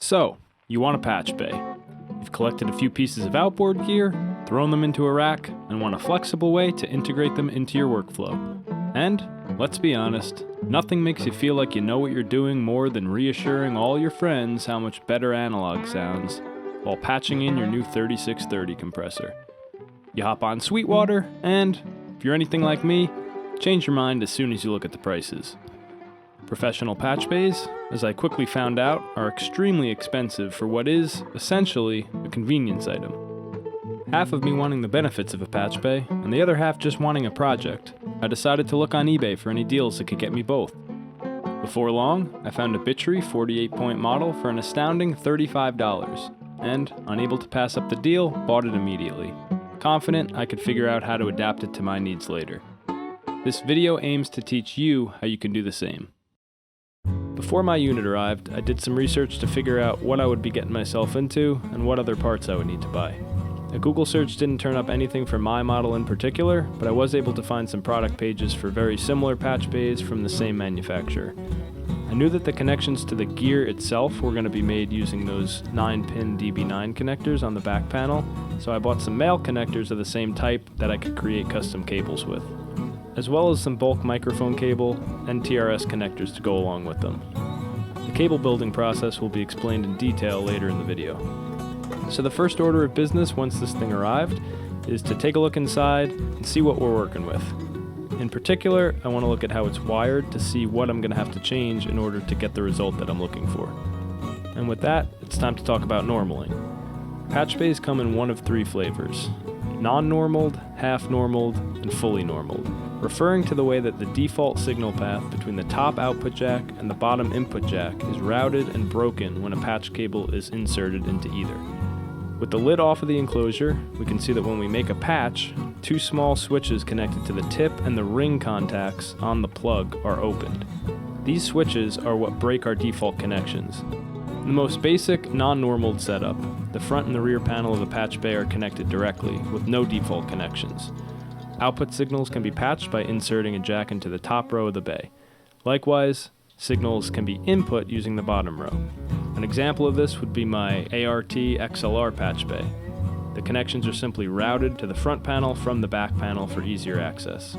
So, you want a patch bay. You've collected a few pieces of outboard gear, thrown them into a rack, and want a flexible way to integrate them into your workflow. And, let's be honest, nothing makes you feel like you know what you're doing more than reassuring all your friends how much better analog sounds while patching in your new 3630 compressor. You hop on Sweetwater, and, if you're anything like me, change your mind as soon as you look at the prices. Professional patch bays, as I quickly found out, are extremely expensive for what is, essentially, a convenience item. Half of me wanting the benefits of a patch bay, and the other half just wanting a project, I decided to look on eBay for any deals that could get me both. Before long, I found a Bitchery 48-point model for an astounding $35, and, unable to pass up the deal, bought it immediately, confident I could figure out how to adapt it to my needs later. This video aims to teach you how you can do the same. Before my unit arrived, I did some research to figure out what I would be getting myself into and what other parts I would need to buy. A Google search didn't turn up anything for my model in particular, but I was able to find some product pages for very similar patch bays from the same manufacturer. I knew that the connections to the gear itself were going to be made using those 9-pin DB9 connectors on the back panel, so I bought some male connectors of the same type that I could create custom cables with, as well as some bulk microphone cable and TRS connectors to go along with them. The cable building process will be explained in detail later in the video. So the first order of business once this thing arrived is to take a look inside and see what we're working with. In particular, I want to look at how it's wired to see what I'm going to have to change in order to get the result that I'm looking for. And with that, it's time to talk about normaling. Patch bays come in one of three flavors: non-normaled, half-normaled, and fully normaled, referring to the way that the default signal path between the top output jack and the bottom input jack is routed and broken when a patch cable is inserted into either. With the lid off of the enclosure, we can see that when we make a patch, two small switches connected to the tip and the ring contacts on the plug are opened. These switches are what break our default connections. In the most basic, non-normaled setup, the front and the rear panel of the patch bay are connected directly, with no default connections. Output signals can be patched by inserting a jack into the top row of the bay. Likewise, signals can be input using the bottom row. An example of this would be my ART XLR patch bay. The connections are simply routed to the front panel from the back panel for easier access.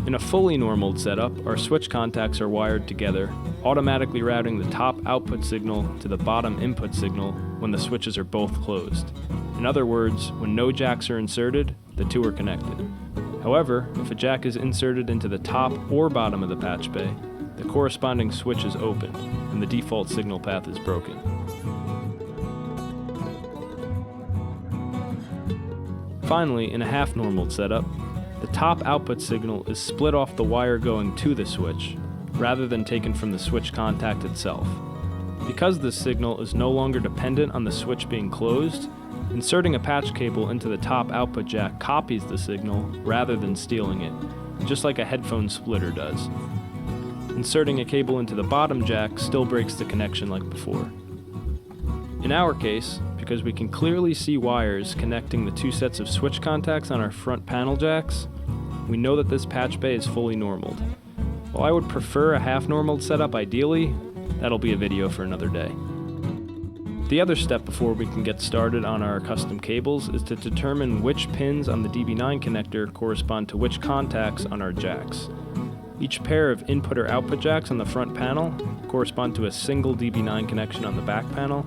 In a fully normaled setup, our switch contacts are wired together, automatically routing the top output signal to the bottom input signal when the switches are both closed. In other words, when no jacks are inserted, the two are connected. However, if a jack is inserted into the top or bottom of the patch bay, the corresponding switch is opened, and the default signal path is broken. Finally, in a half-normaled setup, the top output signal is split off the wire going to the switch, rather than taken from the switch contact itself. Because this signal is no longer dependent on the switch being closed, inserting a patch cable into the top output jack copies the signal rather than stealing it, just like a headphone splitter does. Inserting a cable into the bottom jack still breaks the connection like before. In our case, because we can clearly see wires connecting the two sets of switch contacts on our front panel jacks, we know that this patch bay is fully normaled. While I would prefer a half-normaled setup ideally, that'll be a video for another day. The other step before we can get started on our custom cables is to determine which pins on the DB9 connector correspond to which contacts on our jacks. Each pair of input or output jacks on the front panel correspond to a single DB9 connection on the back panel,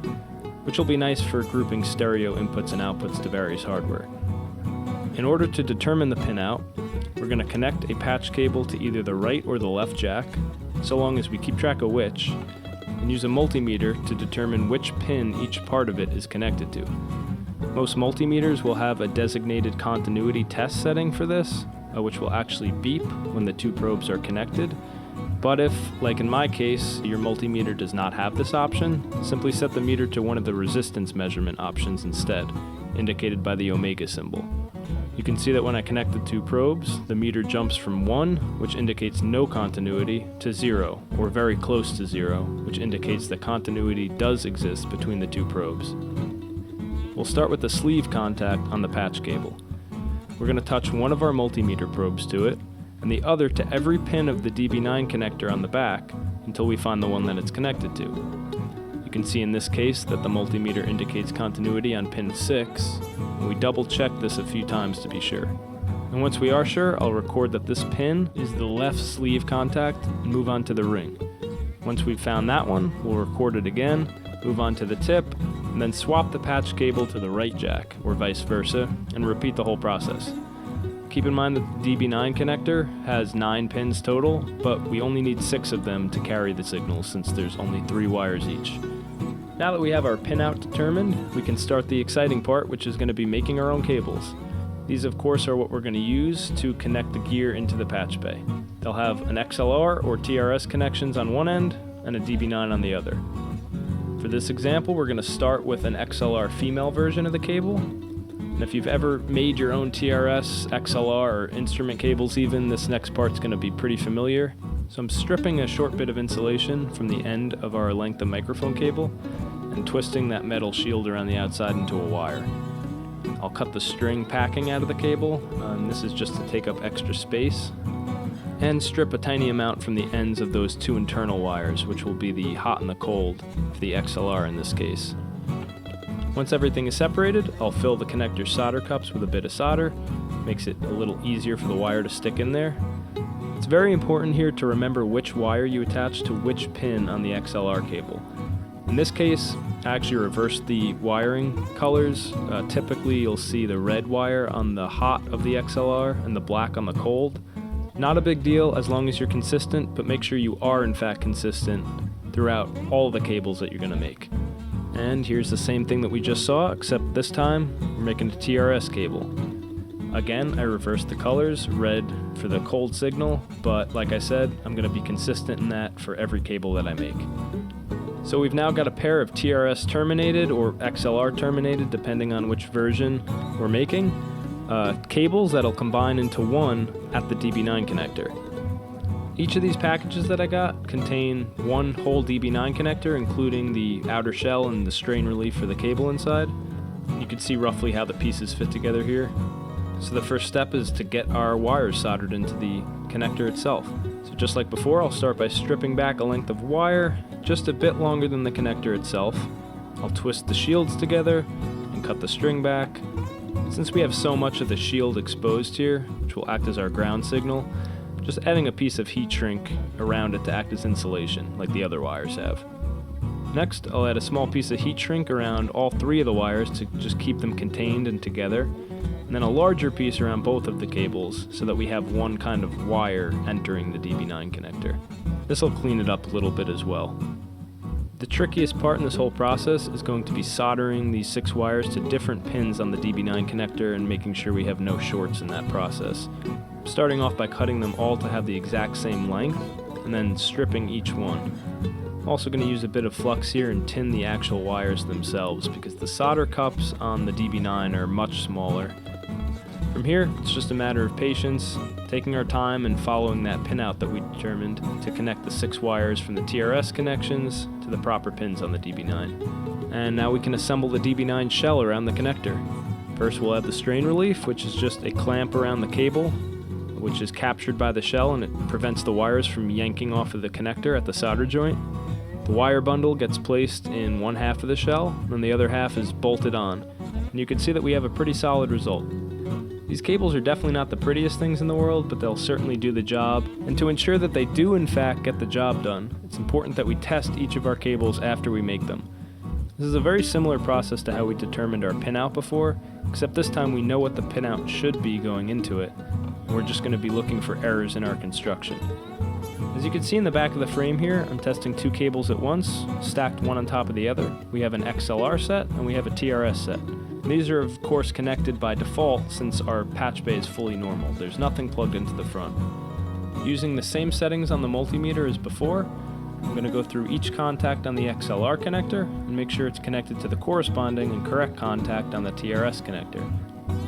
which will be nice for grouping stereo inputs and outputs to various hardware. In order to determine the pinout, we're going to connect a patch cable to either the right or the left jack, so long as we keep track of which, and use a multimeter to determine which pin each part of it is connected to. Most multimeters will have a designated continuity test setting for this, which will actually beep when the two probes are connected. But if, like in my case, your multimeter does not have this option, simply set the meter to one of the resistance measurement options instead, indicated by the omega symbol. You can see that when I connect the two probes, the meter jumps from 1, which indicates no continuity, to 0, or very close to 0, which indicates that continuity does exist between the two probes. We'll start with the sleeve contact on the patch cable. We're going to touch one of our multimeter probes to it, and the other to every pin of the DB9 connector on the back until we find the one that it's connected to. You can see in this case that the multimeter indicates continuity on pin 6, and we double check this a few times to be sure. And once we are sure, I'll record that this pin is the left sleeve contact and move on to the ring. Once we've found that one, we'll record it again, move on to the tip, and then swap the patch cable to the right jack, or vice versa, and repeat the whole process. Keep in mind that the DB9 connector has 9 pins total, but we only need 6 of them to carry the signal since there's only 3 wires each. Now that we have our pinout determined, we can start the exciting part, which is going to be making our own cables. These of course are what we're going to use to connect the gear into the patch bay. They'll have an XLR or TRS connections on one end and a DB9 on the other. For this example, we're going to start with an XLR female version of the cable. And if you've ever made your own TRS, XLR, or instrument cables even, this next part's going to be pretty familiar. So I'm stripping a short bit of insulation from the end of our length of microphone cable and twisting that metal shield around the outside into a wire. I'll cut the string packing out of the cable, and this is just to take up extra space, and strip a tiny amount from the ends of those 2 internal wires, which will be the hot and the cold for the XLR in this case. Once everything is separated, I'll fill the connector solder cups with a bit of solder. Makes it a little easier for the wire to stick in there. It's very important here to remember which wire you attach to which pin on the XLR cable. In this case, I actually reversed the wiring colors. Typically you'll see the red wire on the hot of the XLR and the black on the cold. Not a big deal as long as you're consistent, but make sure you are in fact consistent throughout all the cables that you're going to make. And here's the same thing that we just saw, except this time we're making a TRS cable. Again, I reversed the colors, red for the cold signal, but like I said, I'm going to be consistent in that for every cable that I make. So we've now got a pair of TRS terminated or XLR terminated, depending on which version we're making, cables that'll combine into one at the DB9 connector. Each of these packages that I got contain one whole DB9 connector, including the outer shell and the strain relief for the cable inside. You can see roughly how the pieces fit together here. So the first step is to get our wires soldered into the connector itself. So just like before, I'll start by stripping back a length of wire, just a bit longer than the connector itself. I'll twist the shields together and cut the string back. Since we have so much of the shield exposed here, which will act as our ground signal, just adding a piece of heat shrink around it to act as insulation, like the other wires have. Next, I'll add a small piece of heat shrink around all 3 of the wires to just keep them contained and together, and then a larger piece around both of the cables so that we have one kind of wire entering the DB9 connector. This will clean it up a little bit as well. The trickiest part in this whole process is going to be soldering these 6 wires to different pins on the DB9 connector and making sure we have no shorts in that process. Starting off by cutting them all to have the exact same length, and then stripping each one. I'm also going to use a bit of flux here and tin the actual wires themselves because the solder cups on the DB9 are much smaller. From here, it's just a matter of patience, taking our time and following that pinout that we determined to connect the 6 wires from the TRS connections to the proper pins on the DB9. And now we can assemble the DB9 shell around the connector. First we'll add the strain relief, which is just a clamp around the cable, which is captured by the shell and it prevents the wires from yanking off of the connector at the solder joint. The wire bundle gets placed in one half of the shell and the other half is bolted on. And you can see that we have a pretty solid result. These cables are definitely not the prettiest things in the world, but they'll certainly do the job. And to ensure that they do in fact get the job done, it's important that we test each of our cables after we make them. This is a very similar process to how we determined our pinout before, except this time we know what the pinout should be going into it. We're just going to be looking for errors in our construction. As you can see in the back of the frame here, I'm testing 2 cables at once, stacked one on top of the other. We have an XLR set and we have a TRS set. And these are of course connected by default since our Patchbay is fully normal. There's nothing plugged into the front. Using the same settings on the multimeter as before, I'm going to go through each contact on the XLR connector and make sure it's connected to the corresponding and correct contact on the TRS connector.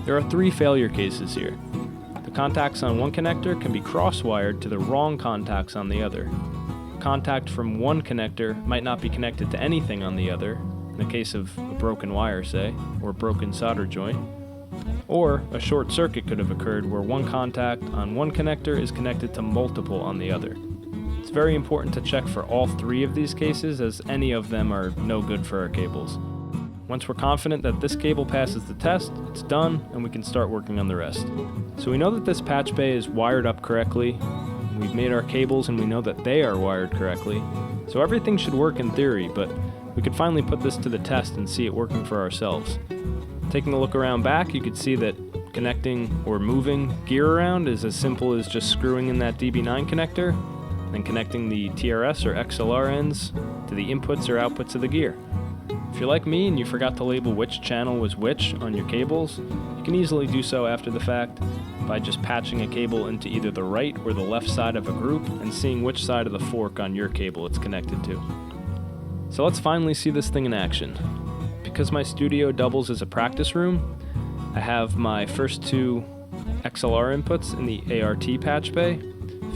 There are 3 failure cases here. The contacts on one connector can be cross-wired to the wrong contacts on the other. Contact from one connector might not be connected to anything on the other, in the case of a broken wire, say, or a broken solder joint. Or a short circuit could have occurred where one contact on one connector is connected to multiple on the other. It's very important to check for all 3 of these cases, as any of them are no good for our cables. Once we're confident that this cable passes the test, it's done and we can start working on the rest. So we know that this patch bay is wired up correctly, we've made our cables and we know that they are wired correctly, so everything should work in theory, but we could finally put this to the test and see it working for ourselves. Taking a look around back, you could see that connecting or moving gear around is as simple as just screwing in that DB9 connector, then connecting the TRS or XLR ends to the inputs or outputs of the gear. If you're like me and you forgot to label which channel was which on your cables, you can easily do so after the fact by just patching a cable into either the right or the left side of a group and seeing which side of the fork on your cable it's connected to. So let's finally see this thing in action. Because my studio doubles as a practice room, I have my first 2 XLR inputs in the ART patch bay,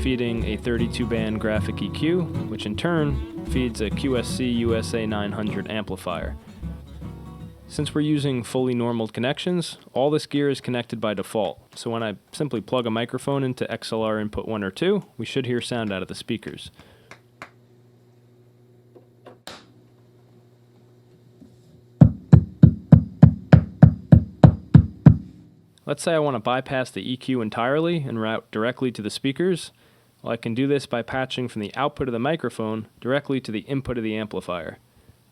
feeding a 32-band graphic EQ, which in turn feeds a QSC USA 900 amplifier. Since we're using fully normal connections, all this gear is connected by default, so when I simply plug a microphone into XLR input 1 or 2, we should hear sound out of the speakers. Let's say I want to bypass the EQ entirely and route directly to the speakers. Well, I can do this by patching from the output of the microphone directly to the input of the amplifier.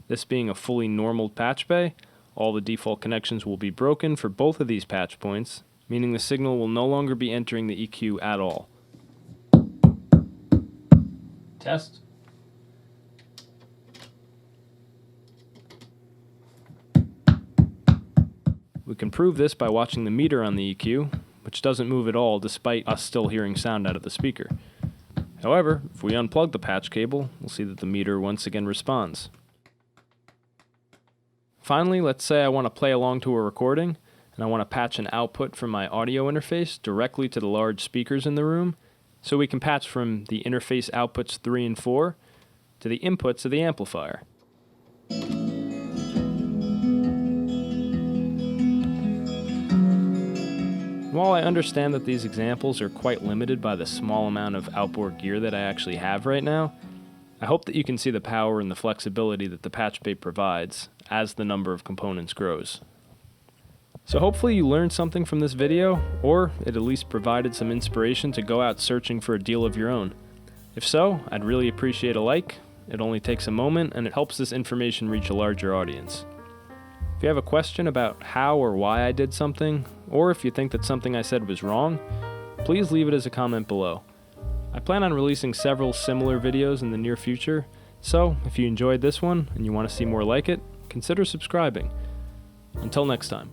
This being a fully normal patch bay, all the default connections will be broken for both of these patch points, meaning the signal will no longer be entering the EQ at all. Test. We can prove this by watching the meter on the EQ, which doesn't move at all despite us still hearing sound out of the speaker. However, if we unplug the patch cable, we'll see that the meter once again responds. Finally, let's say I want to play along to a recording, and I want to patch an output from my audio interface directly to the large speakers in the room, so we can patch from the interface outputs 3 and 4 to the inputs of the amplifier. While I understand that these examples are quite limited by the small amount of outboard gear that I actually have right now, I hope that you can see the power and the flexibility that the Patchbay provides as the number of components grows. So hopefully you learned something from this video, or it at least provided some inspiration to go out searching for a deal of your own. If so, I'd really appreciate a like. It only takes a moment and it helps this information reach a larger audience. If you have a question about how or why I did something, or if you think that something I said was wrong, please leave it as a comment below. I plan on releasing several similar videos in the near future, so if you enjoyed this one and you want to see more like it, consider subscribing. Until next time.